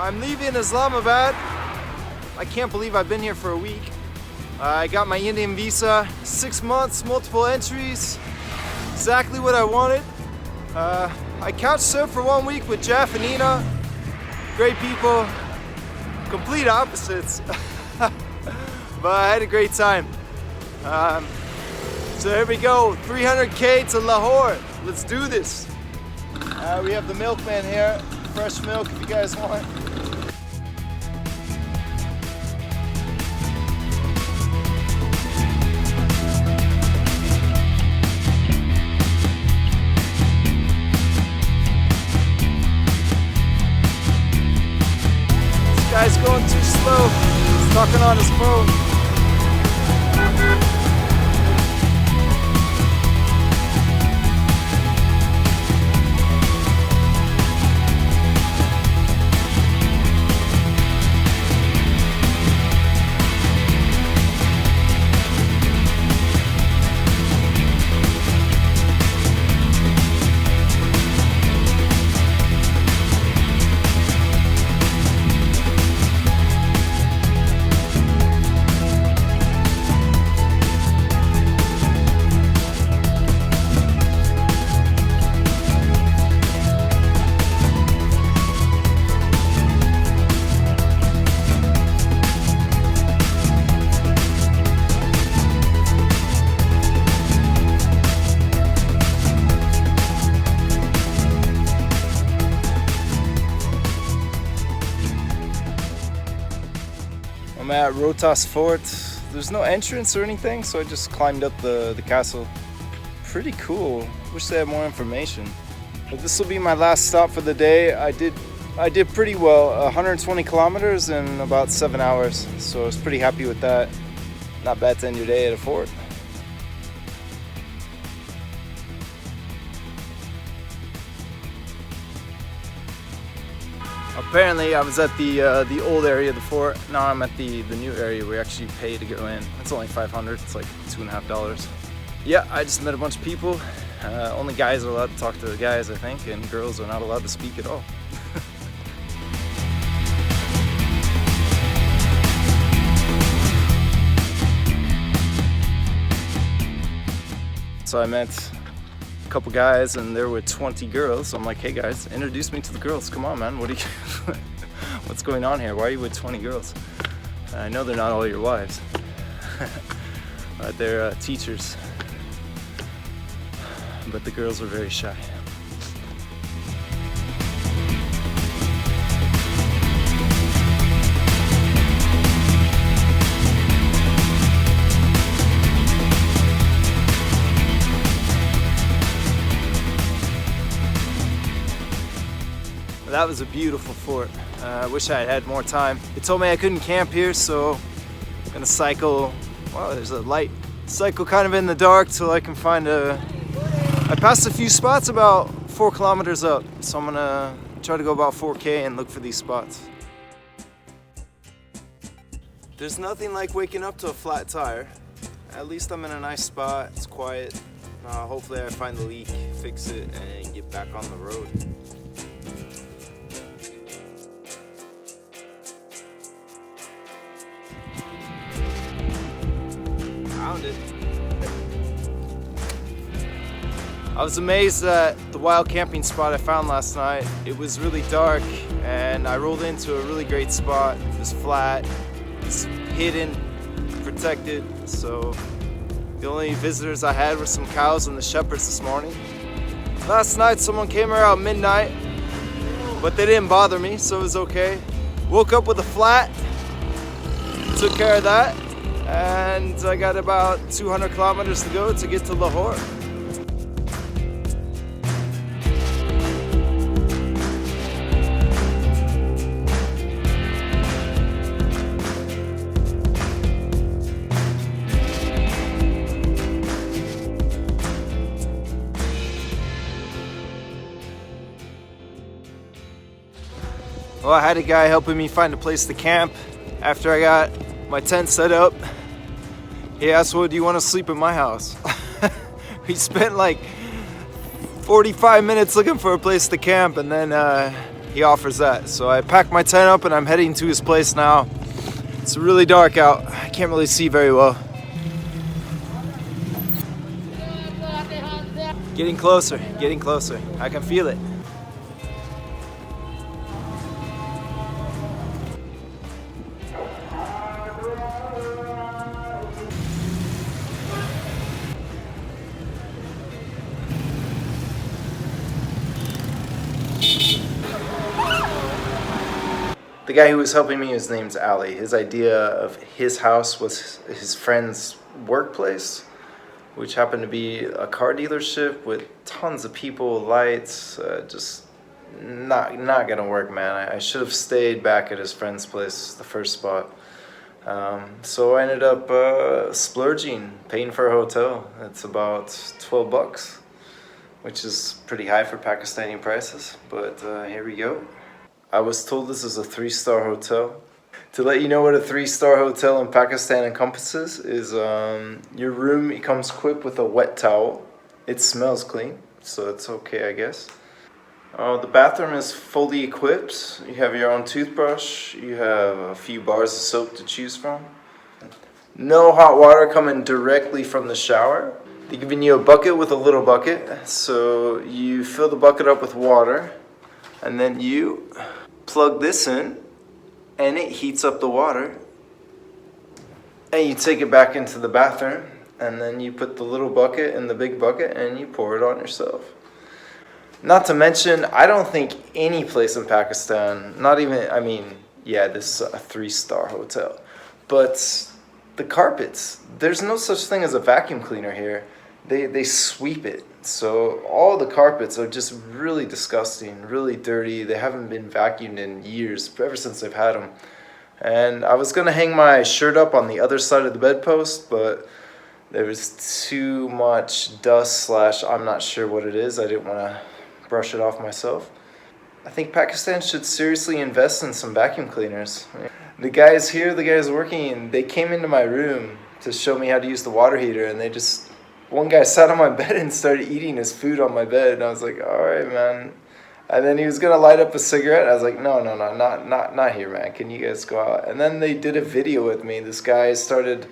I'm leaving Islamabad. I can't believe I've been here for a week. I got my Indian visa, 6 months, multiple entries, exactly what I wanted. I couch surfed for 1 week with Jeff and Nina. Great people, complete opposites. But I had a great time. So here we go, 300K to Lahore. Let's do this. We have the milkman here, fresh milk if you guys want. This guy's going too slow. He's talking on his phone. I'm at Rohtas Fort. There's no entrance or anything, so I just climbed up the castle. Pretty cool. Wish they had more information. But this will be my last stop for the day. I did pretty well, 120 kilometers in about 7 hours, so I was pretty happy with that. Not bad to end your day at a fort. Apparently I was at the old area of the fort. Now I'm at the new area where you actually pay to go in. It's only $500, it's like $2.50. Yeah, I just met a bunch of people. Only guys are allowed to talk to the guys, I think, and girls are not allowed to speak at all. So I met a couple guys and there were 20 girls. So I'm like, hey guys, introduce me to the girls. Come on, man, what's going on here? Why are you with 20 girls? I know they're not all your wives, but they're teachers. But the girls were very shy. That was a beautiful fort. I wish I had more time. They told me I couldn't camp here, so I'm gonna cycle. Well, there's a light. Cycle kind of in the dark till I can find I passed a few spots about 4 kilometers up, so I'm gonna try to go about 4K and look for these spots. There's nothing like waking up to a flat tire. At least I'm in a nice spot, it's quiet. Hopefully I find the leak, fix it, and get back on the road. Found it. I was amazed at the wild camping spot I found last night. It was really dark and I rolled into a really great spot. It was flat, it's hidden, protected. So the only visitors I had were some cows and the shepherds this morning. Last night someone came around midnight, but they didn't bother me, so it was okay. Woke up with a flat, took care of that, and I got about 200 kilometers to go to get to Lahore. Well, I had a guy helping me find a place to camp after I got my tent set up. He asked, well, do you want to sleep in my house? We spent like 45 minutes looking for a place to camp, and then he offers that. So I packed my tent up and I'm heading to his place now. It's really dark out. I can't really see very well. Getting closer, getting closer. I can feel it. The guy who was helping me, his name's Ali. His idea of his house was his friend's workplace, which happened to be a car dealership with tons of people, lights, just not gonna work, man. I should have stayed back at his friend's place, the first spot. So I ended up splurging, paying for a hotel. It's about 12 bucks, which is pretty high for Pakistani prices, but here we go. I was told this is a 3-star hotel. To let you know what a 3-star hotel in Pakistan encompasses is your room, it comes equipped with a wet towel. It smells clean, so it's okay, I guess. The bathroom is fully equipped. You have your own toothbrush. You have a few bars of soap to choose from. No hot water coming directly from the shower. They're giving you a bucket with a little bucket. So you fill the bucket up with water, and then you plug this in, and it heats up the water. And you take it back into the bathroom, and then you put the little bucket in the big bucket, and you pour it on yourself. Not to mention, I don't think any place in Pakistan, not even, I mean, yeah, this is a 3-star hotel, but the carpets, there's no such thing as a vacuum cleaner here. They sweep it. So all the carpets are just really disgusting, really dirty. They haven't been vacuumed in years, ever since I've had them. And I was gonna hang my shirt up on the other side of the bedpost, but there was too much dust / I'm not sure what it is. I didn't wanna brush it off myself. I think Pakistan should seriously invest in some vacuum cleaners. The guys here, the guys working, they came into my room to show me how to use the water heater, and one guy sat on my bed and started eating his food on my bed, and I was like, all right, man. And then he was gonna light up a cigarette. I was like, no, not here, man. Can you guys go out? And then they did a video with me. This guy started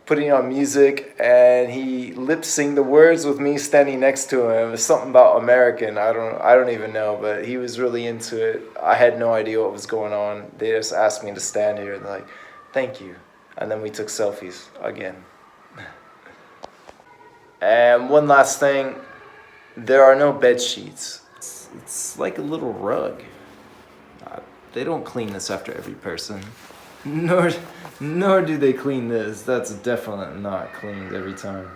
putting on music, and he lip-synced the words with me standing next to him. It was something about American. I don't even know, but he was really into it. I had no idea what was going on. They just asked me to stand here, and they're like, thank you. And then we took selfies again. And one last thing, there are no bed sheets. It's like a little rug. They don't clean this after every person. Nor do they clean this. That's definitely not cleaned every time.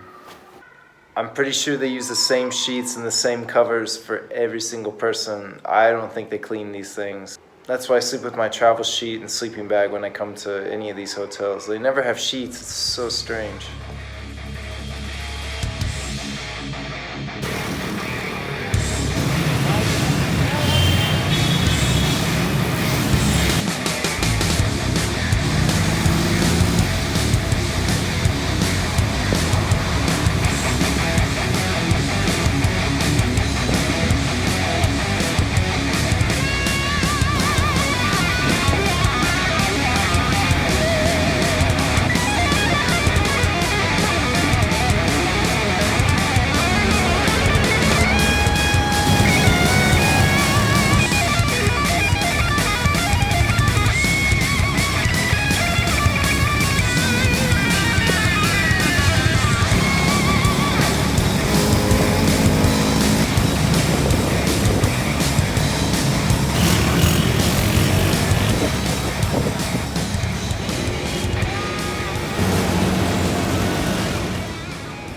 I'm pretty sure they use the same sheets and the same covers for every single person. I don't think they clean these things. That's why I sleep with my travel sheet and sleeping bag when I come to any of these hotels. They never have sheets. It's so strange.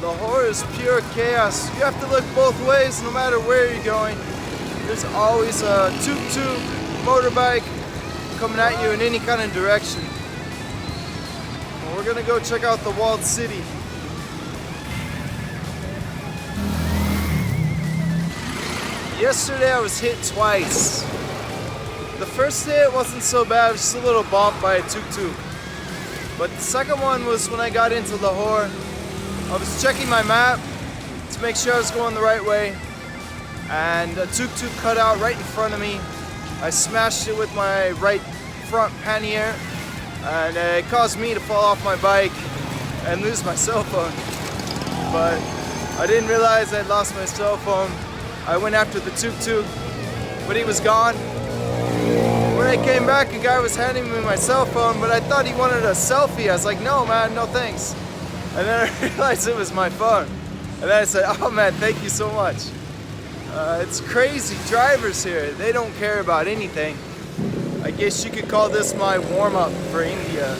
Lahore is pure chaos. You have to look both ways no matter where you're going. There's always a tuk-tuk, motorbike coming at you in any kind of direction. Well, we're gonna go check out the walled city. Yesterday I was hit twice. The first day it wasn't so bad, it was just a little bump by a tuk-tuk. But the second one was when I got into Lahore. I was checking my map to make sure I was going the right way, and a tuk-tuk cut out right in front of me, I smashed it with my right front pannier, and it caused me to fall off my bike and lose my cell phone. But I didn't realize I'd lost my cell phone. I went after the tuk-tuk, but he was gone. When I came back, a guy was handing me my cell phone, but I thought he wanted a selfie. I was like, no man, no thanks. And then I realized it was my phone. And then I said, oh man, thank you so much. It's crazy, drivers here, they don't care about anything. I guess you could call this my warm-up for India.